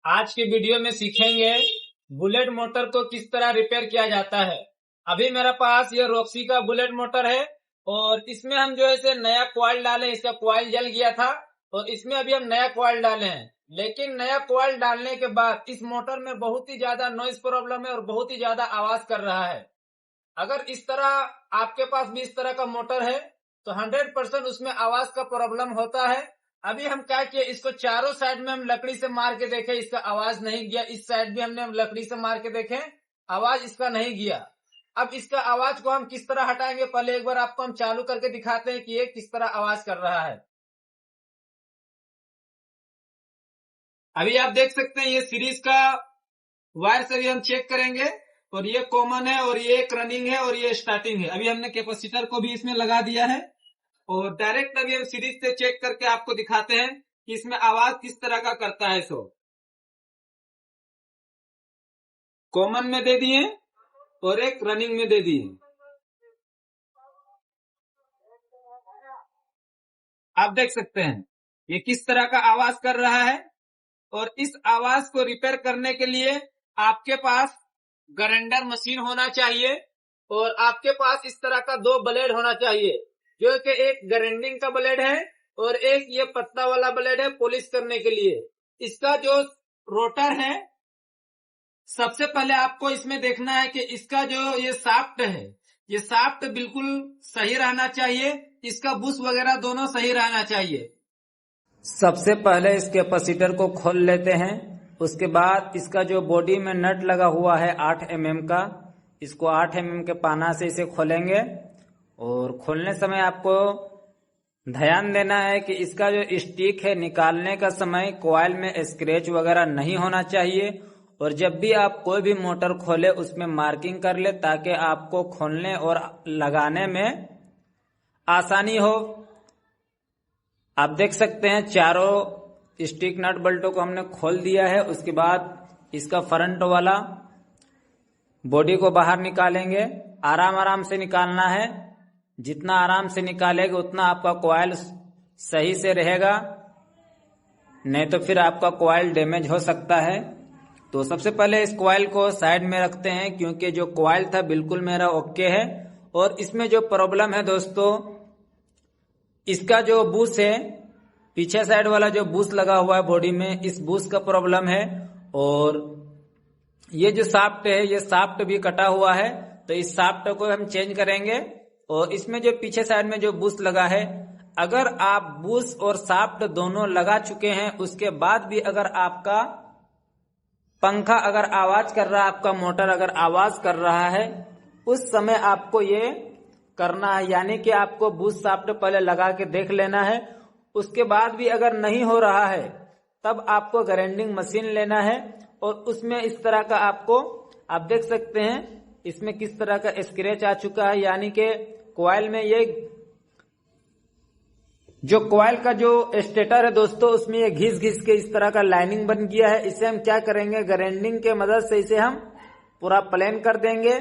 आज के वीडियो में सीखेंगे बुलेट मोटर को किस तरह रिपेयर किया जाता है। अभी मेरे पास ये रॉक्सी का बुलेट मोटर है और इसमें हम जो है इसे नया कॉइल डाले। इसका कॉइल जल गया था और इसमें अभी हम नया कॉइल डाले हैं। लेकिन नया कॉइल डालने के बाद इस मोटर में बहुत ही ज्यादा नॉइज प्रॉब्लम है और बहुत ही ज्यादा आवाज कर रहा है। अगर इस तरह आपके पास भी इस तरह का मोटर है तो 100% उसमें आवाज का प्रॉब्लम होता है। अभी हम क्या किए, इसको चारों साइड में हम लकड़ी से मार के देखे, इसका आवाज नहीं गया। इस साइड भी हमने लकड़ी से मार के देखे, आवाज इसका नहीं गया। अब इसका आवाज को हम किस तरह हटाएंगे, पहले एक बार आपको हम चालू करके दिखाते हैं कि ये किस तरह आवाज कर रहा है। अभी आप देख सकते हैं ये सीरीज का वायर से भी हम चेक करेंगे और ये कॉमन है और ये एक रनिंग है और ये स्टार्टिंग है। अभी हमने कैपेसिटर को भी इसमें लगा दिया है और डायरेक्ट अभी हम सीरीज से चेक करके आपको दिखाते हैं कि इसमें आवाज किस तरह का करता है। सो कॉमन में दे दिए और एक रनिंग में दे दिए। आप देख सकते हैं ये किस तरह का आवाज कर रहा है। और इस आवाज को रिपेयर करने के लिए आपके पास ग्राइंडर मशीन होना चाहिए और आपके पास इस तरह का 2 ब्लेड होना चाहिए, जो कि एक ग्राइंडिंग का ब्लेड है और एक ये पत्ता वाला ब्लेड है पॉलिश करने के लिए। इसका जो रोटर है, सबसे पहले आपको इसमें देखना है कि इसका जो ये शाफ्ट है, ये शाफ्ट बिल्कुल सही रहना चाहिए। इसका बुश वगैरह दोनों सही रहना चाहिए। सबसे पहले इस कैपेसिटर को खोल लेते हैं। उसके बाद इसका जो बॉडी में नट लगा हुआ है 8 mm का, इसको 8 mm के पाना से इसे खोलेंगे। और खोलने समय आपको ध्यान देना है कि इसका जो स्टिक है, निकालने का समय कॉइल में स्क्रैच वगैरह नहीं होना चाहिए। और जब भी आप कोई भी मोटर खोले उसमें मार्किंग कर ले ताकि आपको खोलने और लगाने में आसानी हो। आप देख सकते हैं चारों स्टिक नट बोल्टों को हमने खोल दिया है। उसके बाद इसका फ्रंट वाला बॉडी को बाहर निकालेंगे। आराम आराम से निकालना है, जितना आराम से निकालेंगे उतना आपका कॉइल सही से रहेगा, नहीं तो फिर आपका कॉइल डैमेज हो सकता है। तो सबसे पहले इस कॉइल को साइड में रखते हैं क्योंकि जो कॉइल था बिल्कुल मेरा ओके है। और इसमें जो प्रॉब्लम है दोस्तों, इसका जो बुश है, पीछे साइड वाला जो बुश लगा हुआ है बॉडी में, इस बुश का प्रॉब्लम है। और ये जो शाफ्ट है, ये शाफ्ट भी कटा हुआ है, तो इस शाफ्ट को हम चेंज करेंगे। और इसमें जो पीछे साइड में जो बुश लगा है, अगर आप बुश और शाफ्ट दोनों लगा चुके हैं उसके बाद भी अगर आपका पंखा अगर आवाज कर रहा है, आपका मोटर अगर आवाज कर रहा है, उस समय आपको ये करना है, यानी कि आपको बुश शाफ्ट पहले लगा के देख लेना है। उसके बाद भी अगर नहीं हो रहा है तब आपको ग्राइंडिंग मशीन लेना है और उसमें इस तरह का आपको, आप देख सकते हैं इसमें किस तरह का स्क्रैच आ चुका है, यानी कि कॉइल में ये जो कॉइल का जो स्टेटर है दोस्तों, उसमें ये घिस घिस के इस तरह का लाइनिंग बन गया है। इसे हम क्या करेंगे, ग्राइंडिंग के मदद से इसे हम पूरा प्लेन कर देंगे।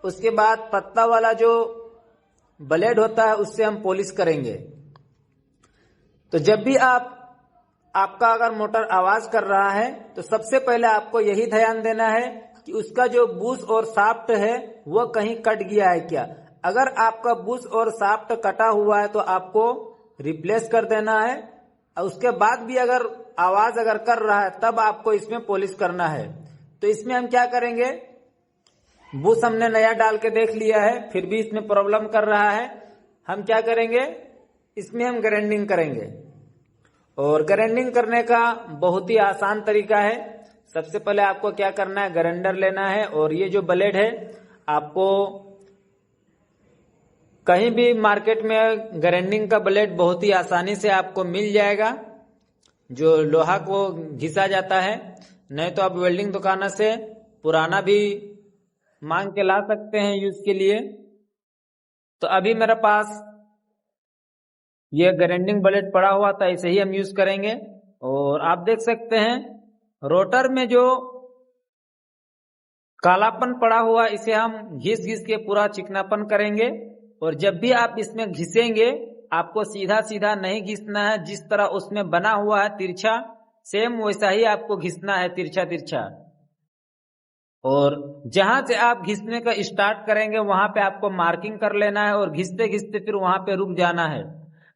उसके बाद पत्ता वाला जो ब्लेड होता है उससे हम पॉलिश करेंगे। तो जब भी आपका अगर मोटर आवाज कर रहा है तो सबसे पहले आपको यही ध्यान देना है कि उसका जो बुश और शाफ्ट है वो कहीं कट गया है क्या। अगर आपका बुश और शाफ्ट कटा हुआ है तो आपको रिप्लेस कर देना है। और उसके बाद भी अगर आवाज अगर कर रहा है तब आपको इसमें पॉलिश करना है। तो इसमें हम क्या करेंगे, बुश हमने नया डाल के देख लिया है, फिर भी इसमें प्रॉब्लम कर रहा है। हम क्या करेंगे, इसमें हम ग्राइंडिंग करेंगे। और ग्राइंडिंग करने का बहुत ही आसान तरीका है। सबसे पहले आपको क्या करना है, ग्राइंडर लेना है और ये जो ब्लेड है आपको कहीं भी मार्केट में ग्राइंडिंग का ब्लेड बहुत ही आसानी से आपको मिल जाएगा, जो लोहा को घिसा जाता है। नहीं तो आप वेल्डिंग दुकानों से पुराना भी मांग के ला सकते हैं यूज के लिए। तो अभी मेरे पास ये ग्राइंडिंग ब्लेड पड़ा हुआ था, इसे ही हम यूज करेंगे। और आप देख सकते हैं रोटर में जो कालापन पड़ा हुआ, इसे हम घिस घिस के पूरा चिकनापन करेंगे। और जब भी आप इसमें घिसेंगे आपको सीधा सीधा नहीं घिसना है, जिस तरह उसमें बना हुआ है तिरछा, सेम वैसा ही आपको घिसना है, तिरछा तिरछा। और जहां से आप घिसने का स्टार्ट करेंगे वहां पे आपको मार्किंग कर लेना है और घिसते घिसते फिर वहां पे रुक जाना है।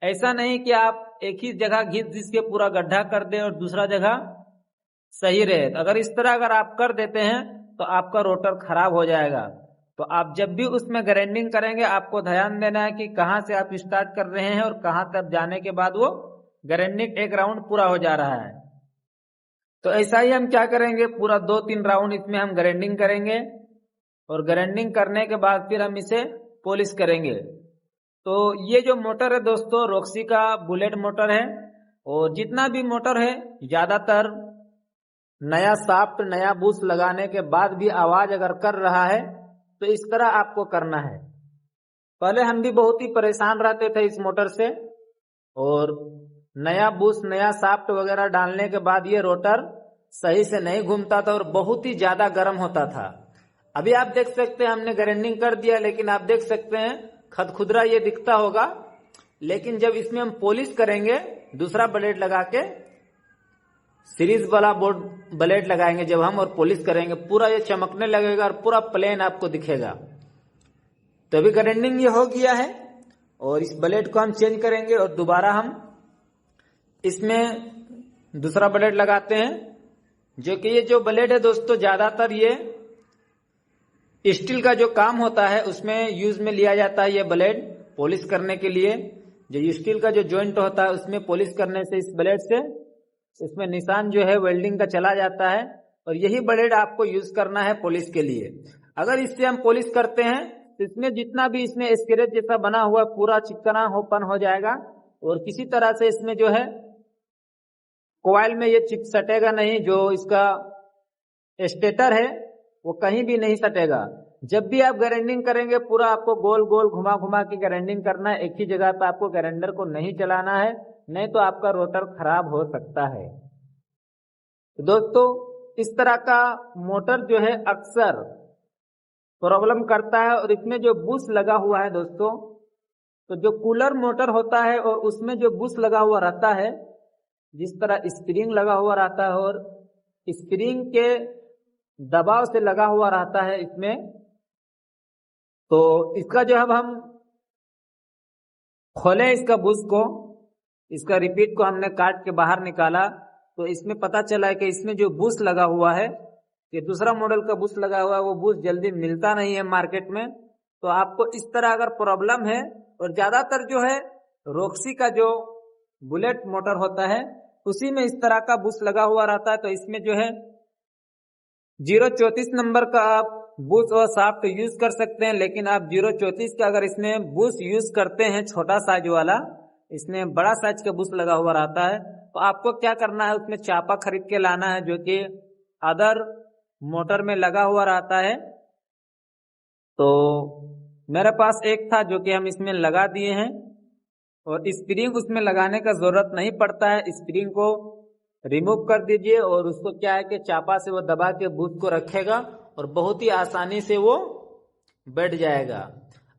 ऐसा नहीं कि आप एक ही जगह घिस के पूरा गड्ढा कर दें और दूसरा जगह सही रहे। अगर इस तरह अगर आप कर देते हैं तो आपका रोटर खराब हो जाएगा। तो आप जब भी उसमें ग्राइंडिंग करेंगे आपको ध्यान देना है कि कहां से आप स्टार्ट कर रहे हैं और कहां तक जाने के बाद वो ग्राइंडिंग एक राउंड पूरा हो जा रहा है। तो ऐसा ही हम क्या करेंगे, पूरा 2-3 राउंड इसमें हम ग्राइंडिंग करेंगे और ग्राइंडिंग करने के बाद फिर हम इसे पॉलिश करेंगे। तो ये जो मोटर है दोस्तों रॉक्सी का बुलेट मोटर है। और जितना भी मोटर है ज्यादातर नया शाफ्ट नया बुश लगाने के बाद भी आवाज अगर कर रहा है तो इस तरह आपको करना है। पहले हम भी बहुत ही परेशान रहते थे इस मोटर से, और नया बुश नया शाफ्ट वगैरह डालने के बाद ये रोटर सही से नहीं घूमता था और बहुत ही ज्यादा गर्म होता था। अभी आप देख सकते हैं हमने ग्राइंडिंग कर दिया, लेकिन आप देख सकते हैं खदखुदरा ये दिखता होगा। लेकिन जब इसमें हम पॉलिश करेंगे दूसरा ब्लेड लगा के, सीरीज वाला बोर्ड ब्लेड लगाएंगे जब हम और पॉलिश करेंगे, पूरा ये चमकने लगेगा और पूरा प्लेन आपको दिखेगा। तो अभी ग्राइंडिंग ये हो गया है और इस ब्लेड को हम चेंज करेंगे और दोबारा हम इसमें दूसरा ब्लेड लगाते हैं। जो कि ये जो ब्लेड है दोस्तों ज्यादातर ये स्टील का जो काम होता है उसमें यूज में लिया जाता है। ये ब्लेड पॉलिश करने के लिए जो स्टील का जो जॉइंट होता है उसमें पॉलिश करने से इस ब्लेड से इसमें निशान जो है वेल्डिंग का चला जाता है और यही ब्लेड आपको यूज करना है पॉलिश के लिए। अगर इससे हम पॉलिश करते हैं तो इसमें जितना भी इसमें स्क्रैच जैसा बना हुआ पूरा चिकना होपन हो जाएगा और किसी तरह से इसमें जो है कॉइल में ये चिप सटेगा नहीं। जो इसका स्टेटर है वो कहीं भी नहीं सटेगा। जब भी आप ग्राइंडिंग करेंगे पूरा आपको गोल गोल घुमा घुमा के ग्राइंडिंग करना है, एक ही जगह पे आपको ग्राइंडर को नहीं चलाना है, नहीं तो आपका रोटर खराब हो सकता है। तो दोस्तों इस तरह का मोटर जो है अक्सर प्रॉब्लम करता है। और इसमें जो बुश लगा हुआ है दोस्तों, तो जो कूलर मोटर होता है और उसमें जो बुश लगा हुआ रहता है, जिस तरह स्प्रिंग लगा हुआ रहता है और स्प्रिंग के दबाव से लगा हुआ रहता है इसमें, तो इसका जो अब हम खोले इसका बुश को, इसका रिपीट को हमने काट के बाहर निकाला तो इसमें पता चला है कि इसमें जो बुश लगा हुआ है, ये दूसरा मॉडल का बुश लगा हुआ है, वो बुश जल्दी मिलता नहीं है मार्केट में। तो आपको इस तरह अगर प्रॉब्लम है, और ज्यादातर जो है रॉक्सी का जो बुलेट मोटर होता है उसी में इस तरह का बुश लगा हुआ रहता है। तो इसमें जो है 034 नंबर का आप बुश और शाफ्ट यूज कर सकते हैं, लेकिन आप 034 का अगर इसमें बुश यूज करते हैं छोटा साइज वाला, इसमें बड़ा साइज का बुश लगा हुआ रहता है, तो आपको क्या करना है उसमें चापा खरीद के लाना है जो कि अदर मोटर में लगा हुआ रहता है। तो मेरे पास एक था जो कि हम इसमें लगा दिए हैं और स्प्रिंग उसमें लगाने का जरूरत नहीं पड़ता है। स्प्रिंग को रिमूव कर दीजिए और उसको क्या है कि चापा से वो दबा के बुश को रखेगा और बहुत ही आसानी से वो बैठ जाएगा।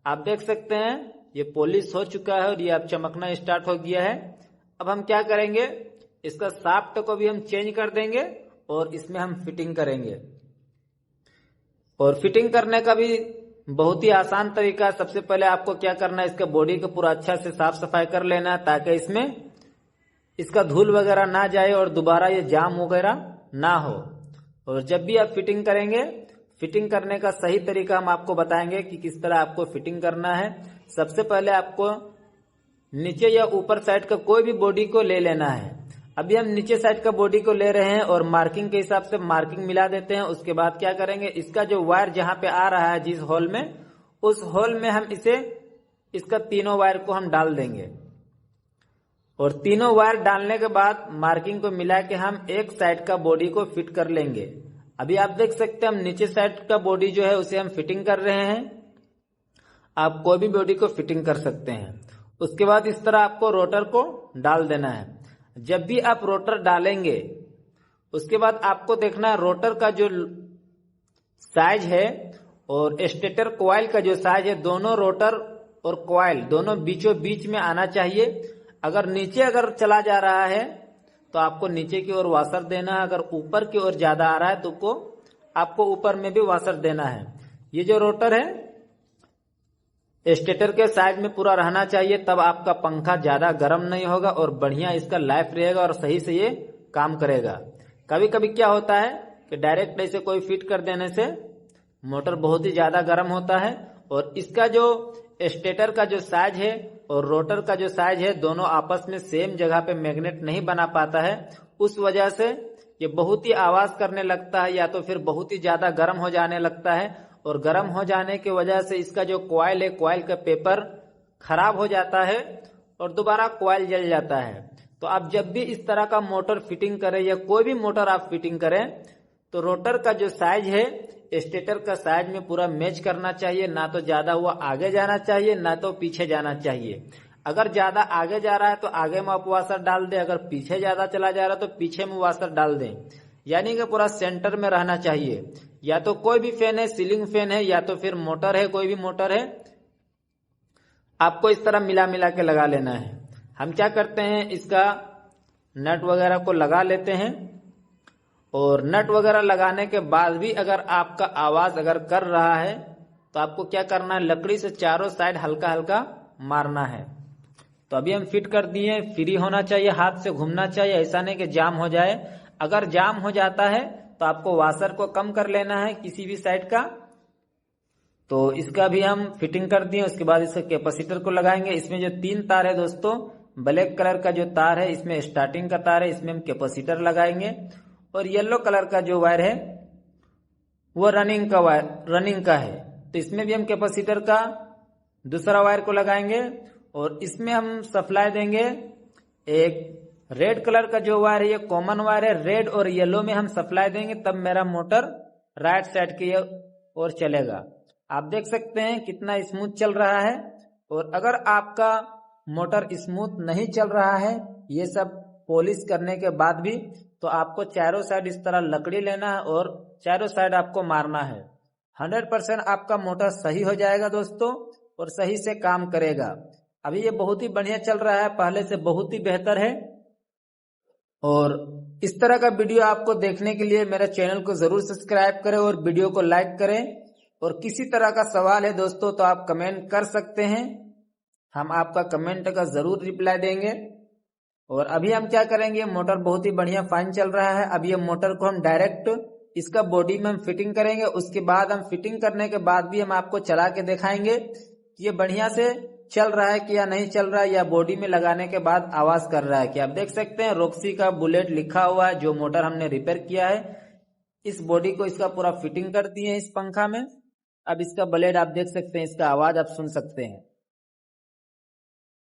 आप देख सकते हैं ये पॉलिश हो चुका है और ये अब चमकना स्टार्ट हो गया है। अब हम क्या करेंगे, इसका शाफ्ट को भी हम चेंज कर देंगे और इसमें हम फिटिंग करेंगे। और फिटिंग करने का भी बहुत ही आसान तरीका, सबसे पहले आपको क्या करना है, इसका बॉडी को पूरा अच्छा से साफ सफाई कर लेना है ताकि इसमें इसका धूल वगैरह ना जाए और दोबारा ये जाम वगैरह ना हो। और जब भी आप फिटिंग करेंगे, फिटिंग करने का सही तरीका हम आपको बताएंगे कि किस तरह आपको फिटिंग करना है। सबसे पहले आपको नीचे या ऊपर साइड का कोई भी बॉडी को ले लेना है। अभी हम नीचे साइड का बॉडी को ले रहे हैं और मार्किंग के हिसाब से मार्किंग मिला देते हैं। उसके बाद क्या करेंगे, इसका जो वायर जहां पे आ रहा है जिस होल में, उस होल में हम इसका तीनों वायर को हम डाल देंगे। और तीनों वायर डालने के बाद मार्किंग को मिला के हम एक साइड का बॉडी को फिट कर लेंगे। अभी आप देख सकते हैं हम नीचे साइड का बॉडी जो है उसे हम फिटिंग कर रहे हैं। आप कोई भी बॉडी को फिटिंग कर सकते हैं। उसके बाद इस तरह आपको रोटर को डाल देना है। जब भी आप रोटर डालेंगे उसके बाद आपको देखना है रोटर का जो साइज है और स्टेटर कॉइल का जो साइज है, दोनों रोटर और कॉइल दोनों बीचों बीच में आना चाहिए। अगर नीचे अगर चला जा रहा है तो आपको नीचे की ओर वाशर देना है। अगर ऊपर की ओर ज्यादा आ रहा है तो आपको ऊपर में भी वाशर देना है। ये जो रोटर है स्टेटर के साइड में पूरा रहना चाहिए, तब आपका पंखा ज्यादा गर्म नहीं होगा और बढ़िया इसका लाइफ रहेगा और सही से ये काम करेगा। कभी कभी क्या होता है कि डायरेक्ट ऐसे कोई फिट कर देने से मोटर बहुत ही ज्यादा गर्म होता है और इसका जो स्टेटर का जो साइज है और रोटर का जो साइज है दोनों आपस में सेम जगह पे मैग्नेट नहीं बना पाता है। उस वजह से ये बहुत ही आवाज करने लगता है या तो फिर बहुत ही ज्यादा गर्म हो जाने लगता है और गर्म हो जाने की वजह से इसका जो कॉइल है, कॉइल का पेपर खराब हो जाता है और दोबारा कॉइल जल जाता है। तो आप जब भी इस तरह का मोटर फिटिंग करें या कोई भी मोटर आप फिटिंग करें तो रोटर का जो साइज है स्टेटर का साइज में पूरा मैच करना चाहिए। ना तो ज्यादा हुआ आगे जाना चाहिए ना तो पीछे जाना चाहिए। अगर ज्यादा आगे जा रहा है तो आगे में आप वाशर डाल दें, अगर पीछे ज्यादा चला जा रहा है तो पीछे में वाशर डाल दें। यानी कि पूरा सेंटर में रहना चाहिए। या तो कोई भी फैन है, सीलिंग फैन है या तो फिर मोटर है, कोई भी मोटर है, आपको इस तरह मिला मिला के लगा लेना है। हम क्या करते हैं इसका नट वगैरह को लगा लेते हैं और नट वगैरह लगाने के बाद भी अगर आपका आवाज अगर कर रहा है तो आपको क्या करना है, लकड़ी से चारों साइड हल्का हल्का मारना है। तो अभी हम फिट कर दिए। फ्री होना चाहिए, हाथ से घूमना चाहिए, ऐसा नहीं कि जाम हो जाए। अगर जाम हो जाता है तो आपको वाशर को कम कर लेना है किसी भी साइड का। तो इसका भी हम फिटिंग कर दिए। उसके बाद इसका कैपेसिटर को लगाएंगे। इसमें जो 3 तार है दोस्तों, ब्लैक कलर का जो तार है इसमें स्टार्टिंग का तार है, इसमें हम कैपेसिटर लगाएंगे। और येलो कलर का जो वायर है वो रनिंग का है। तो इसमें भी हम कैपेसिटर का दूसरा वायर को लगाएंगे और इसमें हम सप्लाई देंगे। एक रेड कलर का जो वायर है ये कॉमन वायर है, रेड और येलो में हम सप्लाई देंगे, तब मेरा मोटर राइट साइड की ओर चलेगा। आप देख सकते हैं कितना स्मूथ चल रहा है। और अगर आपका मोटर स्मूथ नहीं चल रहा है ये सब पॉलिश करने के बाद भी, तो आपको चारों साइड इस तरह लकड़ी लेना है और चारों साइड आपको मारना है। 100% आपका मोटर सही हो जाएगा दोस्तों और सही से काम करेगा। अभी ये बहुत ही बढ़िया चल रहा है, पहले से बहुत ही बेहतर है। और इस तरह का वीडियो आपको देखने के लिए मेरे चैनल को जरूर सब्सक्राइब करें और वीडियो को लाइक करें। और किसी तरह का सवाल है दोस्तों तो आप कमेंट कर सकते हैं, हम आपका कमेंट का जरूर रिप्लाई देंगे। और अभी हम क्या करेंगे, मोटर बहुत ही बढ़िया फाइन चल रहा है। अब ये मोटर को हम डायरेक्ट इसका बॉडी में हम फिटिंग करेंगे। उसके बाद हम फिटिंग करने के बाद भी हम आपको चला के दिखाएंगे कि ये बढ़िया से चल रहा है कि या नहीं चल रहा है, या बॉडी में लगाने के बाद आवाज कर रहा है कि। आप देख सकते हैं रॉक्सी का बुलेट लिखा हुआ है जो मोटर हमने रिपेयर किया है। इस बॉडी को इसका पूरा फिटिंग कर दिए इस पंखा में। अब इसका ब्लेड आप देख सकते हैं, इसका आवाज आप सुन सकते हैं।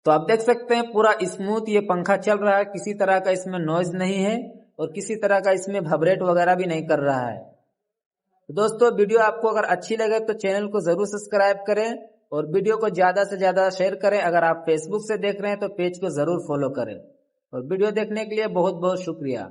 तो आप देख सकते हैं पूरा स्मूथ ये पंखा चल रहा है, किसी तरह का इसमें नॉइज नहीं है और किसी तरह का इसमें वाइब्रेट वगैरह भी नहीं कर रहा है। तो दोस्तों वीडियो आपको अगर अच्छी लगे तो चैनल को जरूर सब्सक्राइब करें और वीडियो को ज्यादा से ज्यादा शेयर करें। अगर आप फेसबुक से देख रहे हैं तो पेज को जरूर फॉलो करें। और वीडियो देखने के लिए बहुत बहुत शुक्रिया।